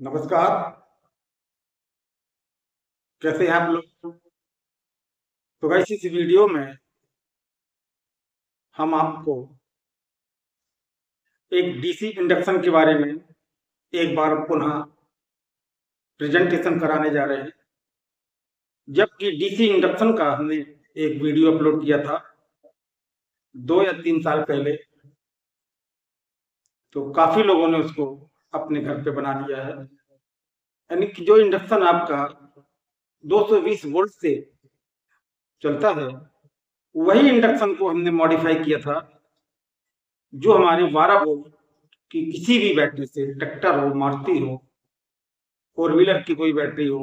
नमस्कार। कैसे हैं आप लोग? तो गाइस, इस वीडियो में हम आपको एक डीसी इंडक्शन के बारे में एक बार पुनः प्रेजेंटेशन कराने जा रहे हैं। जबकि डीसी इंडक्शन का हमने एक वीडियो अपलोड किया था 2 या 3 साल पहले, तो काफी लोगों ने उसको अपने घर पे बना लिया है। यानी कि जो इंडक्शन आपका 220 वोल्ट से चलता है, वही इंडक्शन को हमने मॉडिफाई किया था जो हमारे 12 वोल्ट की किसी भी बैटरी से, ट्रैक्टर हो, मारुति हो, फोर व्हीलर की कोई बैटरी हो,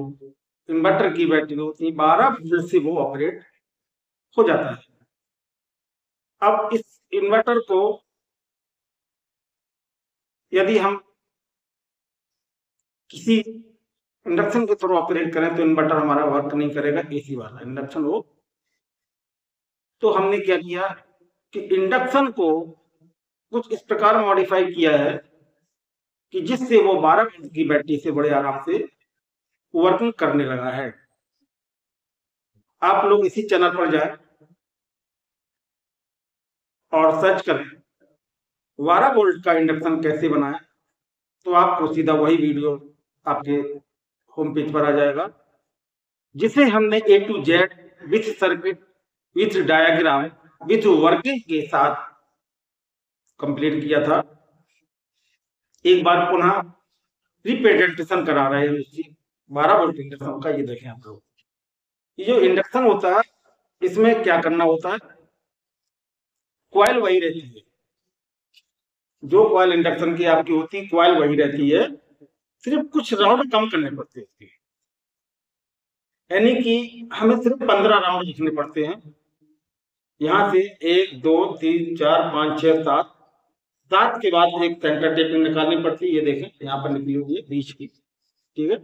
इन्वर्टर की बैटरी हो, 12 वोल्ट से वो ऑपरेट हो जाता है। अब इस इन्वर्टर को यदि हम किसी इंडक्शन के थ्रू ऑपरेट करें तो इन्वर्टर हमारा वर्क नहीं करेगा, एसी वाला इंडक्शन हो। तो हमने क्या किया कि इंडक्शन को कुछ इस प्रकार मॉडिफाई किया है कि जिससे वो 12 वोल्ट की बैटरी से बड़े आराम से वर्किंग करने लगा है। आप लोग इसी चैनल पर जाए और सर्च करें 12 वोल्ट का इंडक्शन कैसे बनाएं, तो आपको सीधा वही वीडियो आपके होम पेज पर आ जाएगा, जिसे हमने A to Z with circuit, with diagram, with working के साथ कंप्लीट किया था। एक बार पुनः रिप्रेजेंटेशन करा रहे हैं इसी 12 वोल्ट इंडक्शन का। ये देखें आप लोग, ये जो इंडक्शन होता है इसमें क्या करना होता है, कॉइल वही रहती है, जो कॉइल इंडक्शन की आपकी होती है कॉइल वही रहती है, सिर्फ कुछ राउंड कम करने पड़ते हैं। यानी कि हमें सिर्फ 15 राउंड लिखने पड़ते हैं। यहां से 1 2 3 4 5 6 7 7 के बाद एक सेंटर टेपिंग निकालनी पड़ती है। ये देखें यहाँ पर निकली हुई है बीच की, ठीक है।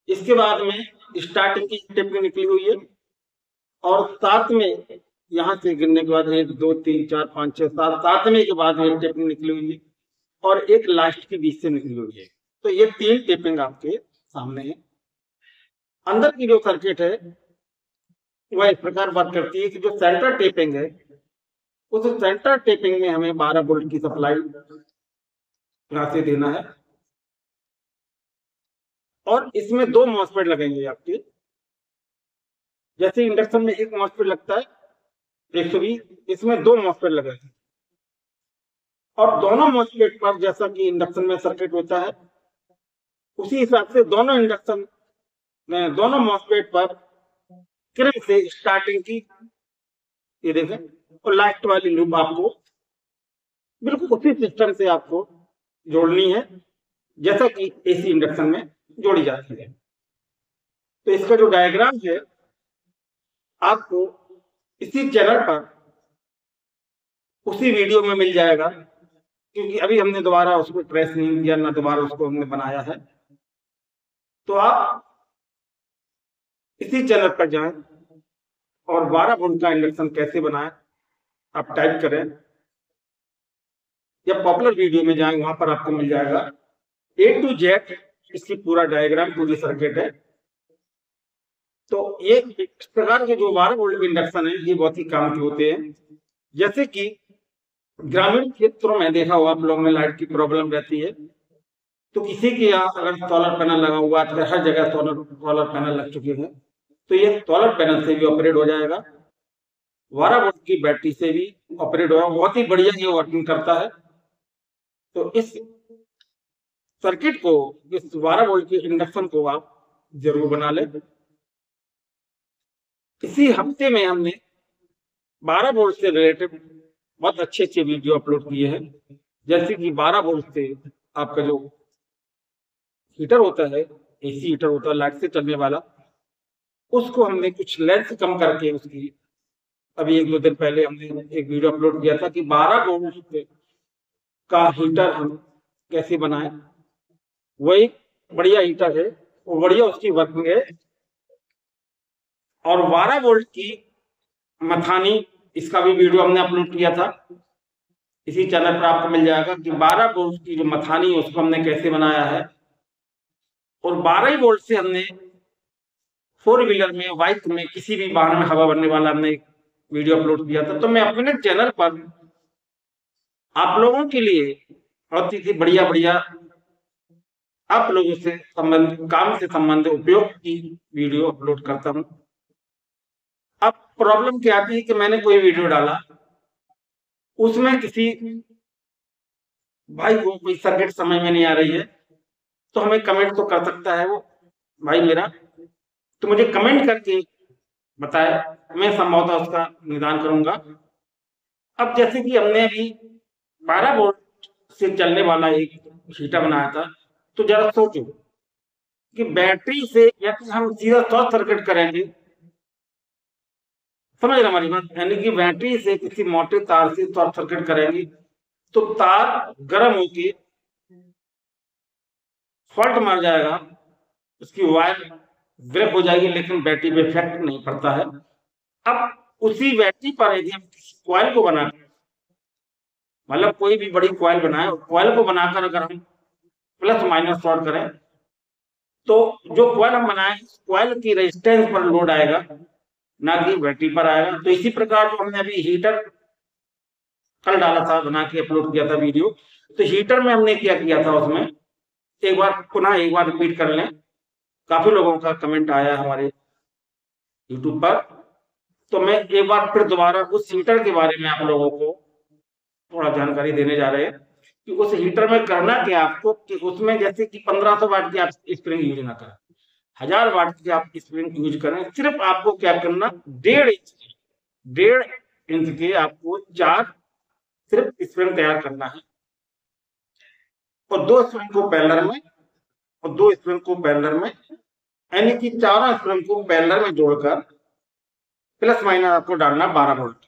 इसके बाद में स्टार्टिंग की टेपिंग निकली हुई है, और 7 में यहाँ से गिनने के बाद 1 2 3 4 5 6 7 7वें के बाद एक टेपिंग निकली हुई है, और एक लास्ट के बीच से निकली हुई है। तो ये 3 टेपिंग आपके सामने है। अंदर की जो सर्किट है वह इस प्रकार वर्क करती है कि जो सेंटर टेपिंग है, उस सेंटर टेपिंग में हमें 12 वोल्ट की सप्लाई यहां से देना है, और इसमें 2 मॉसफेट लगेंगे आपके। जैसे इंडक्शन में एक मॉसफेट लगता है 120, इसमें 2 मॉसफेट लगेंगे, और दोनों मॉसफेट पर जैसा कि इंडक्शन में सर्किट होता है उसी हिसाब से दोनों इंडक्शन में दोनों मॉसफेट पर क्रम से स्टार्टिंग की, ये देखें, और लास्ट वाली लूप आपको बिल्कुल उसी सिस्टम से आपको जोड़नी है जैसा कि एसी इंडक्शन में जोड़ी जाती है। तो इसका जो डायग्राम है आपको इसी चैनल पर उसी वीडियो में मिल जाएगा, क्योंकि अभी हमने दोबारा उसको ट्रेस नहीं किया, ना दोबारा उसको हमने बनाया है। तो आप इसी चैनल पर जाएं और 12 वोल्ट का इंडक्शन कैसे बनाएं आप टाइप करें, या पॉपुलर वीडियो में जाएं, वहां पर आपको मिल जाएगा A to Z इसकी पूरा डायग्राम, पूरी सर्किट है। तो ये इस प्रकार के जो 12 वोल्ट इंडक्शन है ये बहुत ही काम के होते हैं। जैसे कि ग्रामीण क्षेत्रों में देखा हुआ आप लोगों ने, लाइट की प्रॉब्लम रहती है, तो किसी के यहाँ अगर सोलर पैनल लगा हुआ है, हर जगह सोलर पैनल लग चुके हैं, तो ये सोलर पैनल से भी ऑपरेट हो जाएगा, 12 वोल्ट की बैटरी से भी ऑपरेट होगा, बहुत ही बढ़िया ये वर्किंग करता है। तो इस सर्किट को, इस 12 वोल्ट के इंडक्शन को आप जरूर बना लें। इसी हफ्ते में हमने 12 वोल्ट से रिलेटेड बहुत अच्छे अच्छे वीडियो अपलोड किए हैं। जैसे कि 12 वोल्ट से आपका जो हीटर होता है, एसी हीटर होता है लाइट से चलने वाला, उसको हमने कुछ लेंथ कम करके उसकी, अभी 1 2 दिन पहले हमने एक वीडियो अपलोड किया था कि 12 वोल्ट का हीटर हम कैसे बनाएं। वही बढ़िया हीटर है, वो बढ़िया उसकी वर्किंग है। और 12 वोल्ट की मथानी, इसका भी वीडियो हमने अपलोड किया था, इसी चैनल पर आपको मिल जाएगा कि 12 वोल्ट की जो मथानी है उसको हमने कैसे बनाया है। और 12 वोल्ट से हमने 4 व्हीलर में, बाइक में, किसी भी वाहन में हवा भरने वाला हमने वीडियो अपलोड किया था। तो मैं अपने चैनल पर आप लोगों के लिए बहुत ही बढ़िया बढ़िया आप लोगों से संबंधित, काम से संबंधित उपयोग की वीडियो अपलोड करता हूं। अब प्रॉब्लम क्या आती है कि मैंने कोई वीडियो डाला, उसमें किसी भाई को कोई सर्किट समझ में नहीं आ रही है, तो हमें कमेंट तो कर सकता है वो भाई मेरा, तो मुझे कमेंट करके बताए, मैं संभवतः उसका निदान करूंगा। अब जैसे कि हमने अभी 12 वोल्ट से चलने वाला एक हीटर बनाया था, तो जरा सोचो कि बैटरी से या कि हम सीधा शॉर्ट सर्किट करेंगे, समझ रहे हमारी बात, यानी कि बैटरी से किसी मोटे तार से शॉर्ट सर्किट करेंगे तो तार गर्म होके फॉल्ट मार जाएगा, उसकी वायर ब्रेक हो जाएगी, लेकिन बैटरी पे इफेक्ट नहीं पड़ता है। अब उसी बैटरी पर यदि हम कॉइल को बना, मतलब कोई भी बड़ी कॉइल बनाए, कॉइल को बनाकर अगर हम प्लस माइनस शॉर्ट करें, तो जो कॉइल हम बनाए, कॉइल की रेजिस्टेंस पर लोड आएगा, ना कि बैटरी पर आएगा। तो इसी प्रकार जो हमने अभी हीटर कल डाला था, बना के अपलोड किया था वीडियो, तो हीटर में हमने क्या किया था, उसमें एक बार पुनः एक बार रिपीट कर लें, काफी लोगों का कमेंट आया हमारे यूट्यूब पर, तो मैं एक बार फिर दोबारा उस हीटर के बारे में आप लोगों को थोड़ा जानकारी देने जा रहे हैं कि उस हीटर में करना क्या आपको, कि उसमें जैसे कि 1500 वाट की आप स्प्रिंग यूज ना करें, 1000 वाट की आप स्प्रिंग यूज करें। सिर्फ आपको क्या करना, 1.5 इंच के आपको 4 सिर्फ स्प्रिंग तैयार करना है, और 2 स्प्रिंग को पैरेलल में, और 2 स्प्रिंग को पैरेलल में, यानी कि चारों स्प्रिंग को पैरेलल में जोड़कर प्लस माइनस आपको डालना 12 वोल्ट।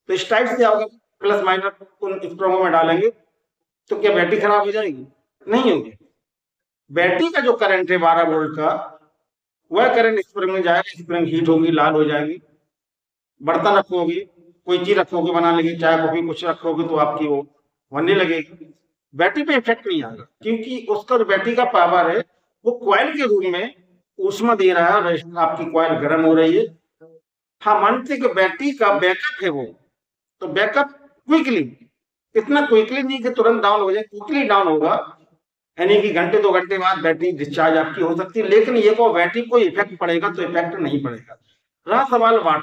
तो इस टाइप से आप प्लस माइनस उन स्प्रिंगों में डालेंगे तो क्या बैटरी खराब हो जाएगी? नहीं होगी। बैटरी का जो करंट है 12 वोल्ट का, वह करंट स्प्रिंग में जाएगा, स्प्रिंग हीट होगी, लाल हो जाएगी। बर्तन रखोगे, कोई चीज रखोगे बनाने की, चाय कॉफी कुछ रखोगे, तो आपकी वो बनने लगेगी। बैटरी पे इफेक्ट नहीं आएगा, क्योंकि उसका जो बैटरी का पावर है वो कॉइल के रूप में ऊष्मा दे रहा है, आपकी कॉइल गर्म हो रही है। हाँ, मानते कि बैटरी का बैकअप है वो, तो बैकअप क्विकली, इतना क्विकली नहीं कि तुरंत डाउन हो जाए, क्विकली डाउन होगा, यानी कि घंटे 2 घंटे बाद बैटरी डिस्चार्ज आपकी हो सकती है, लेकिन ये को बैटरी को इफेक्ट पड़ेगा तो इफेक्ट नहीं पड़ेगा। रहा सवाल वाट,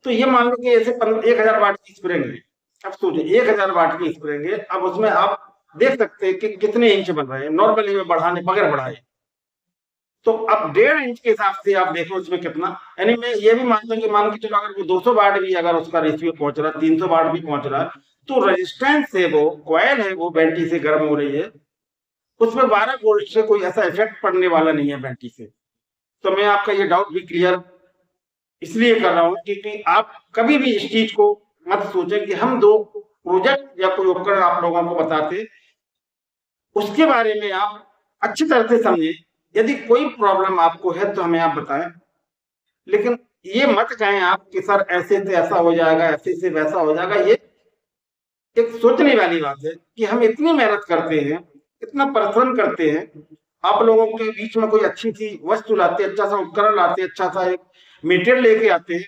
तो ये मान लो कि ऐसे 1000 वाट की स्प्रिंग है। अब सोचिए 1000 वाट की स्प्रिंग है, अब उसमें आप देख सकते हैं कि कितने इंच बन रहे हैं, नॉर्मली में बढ़ाने बगैर बढ़ाए, तो अब 1.5 इंच के हिसाब से आप देखो उसमें कितना, यानी मैं ये भी मानता हूँ कि मान के चलो अगर वो 200 वाट भी अगर उसका रेशियो पहुंच रहा है, 300 वाट भी पहुंच रहा है, तो रेजिस्टेंस से वो कॉइल है वो बैटरी से गर्म हो रही है, उसमें 12 वोल्ट से कोई ऐसा इफेक्ट पड़ने वाला नहीं है बैटरी से। तो मैं आपका ये डाउट भी क्लियर इसलिए कर रहा हूं क्योंकि आप कभी भी इस चीज को मत सोचें कि हम 2 प्रोजेक्ट या कोई उपकरण आप लोगों को बताते, उसके बारे में आप अच्छी तरह से समझें। यदि कोई प्रॉब्लम आपको है तो हमें आप बताएं, लेकिन ये मत कहें आप कि सर ऐसे से ऐसा हो जाएगा, ऐसे से वैसा हो जाएगा। ये एक सोचने वाली बात है कि हम इतनी मेहनत करते हैं, इतना परिश्रम करते हैं, आप लोगों के बीच में कोई अच्छी सी वस्तु लाते, अच्छा सा उपकरण लाते, अच्छा सा एक मटेरियल लेके आते हैं,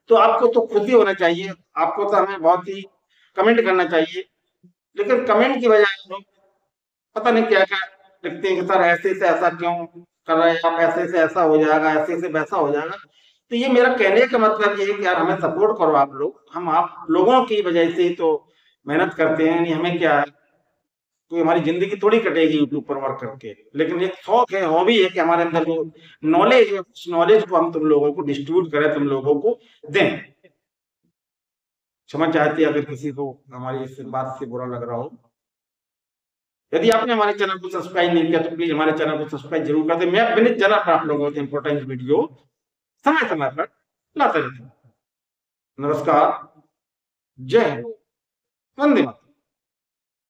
तो आपको तो खुशी होना चाहिए, आपको तो हमें बहुत ही कमेंट करना चाहिए। लेकिन कमेंट की बजाय लोग पता नहीं क्या क्या लिखते हैं कि सर ऐसे से ऐसा क्यों कर रहे हैं आप, ऐसे से ऐसा हो जाएगा, ऐसे से वैसा हो जाएगा। तो ये मेरा कहने का मतलब ये है कि यार हमें सपोर्ट करो आप लोग, हम आप लोगों की वजह से ही तो मेहनत करते हैं, नहीं हमें क्या है, कोई हमारी जिंदगी थोड़ी कटेगी यूट्यूब पर वर्क करके, लेकिन एक शौक है, हॉबी है कि हमारे अंदर जो नॉलेज है, उस नॉलेज को हम तुम लोगों को डिस्ट्रीब्यूट करें, तुम लोगों को दें। समझ चाहती है अगर किसी को हमारी इस बात से बुरा लग रहा हो, यदि आपने हमारे चैनल को सब्सक्राइब नहीं किया तो प्लीज हमारे चैनल को सब्सक्राइब जरूर कर दें। मैं अपने चैनल पर आप लोगों को इंपॉर्टेंट वीडियो समय समय पर लाता रहता हूं। नमस्कार, जय हिंद, वंदे मातरम।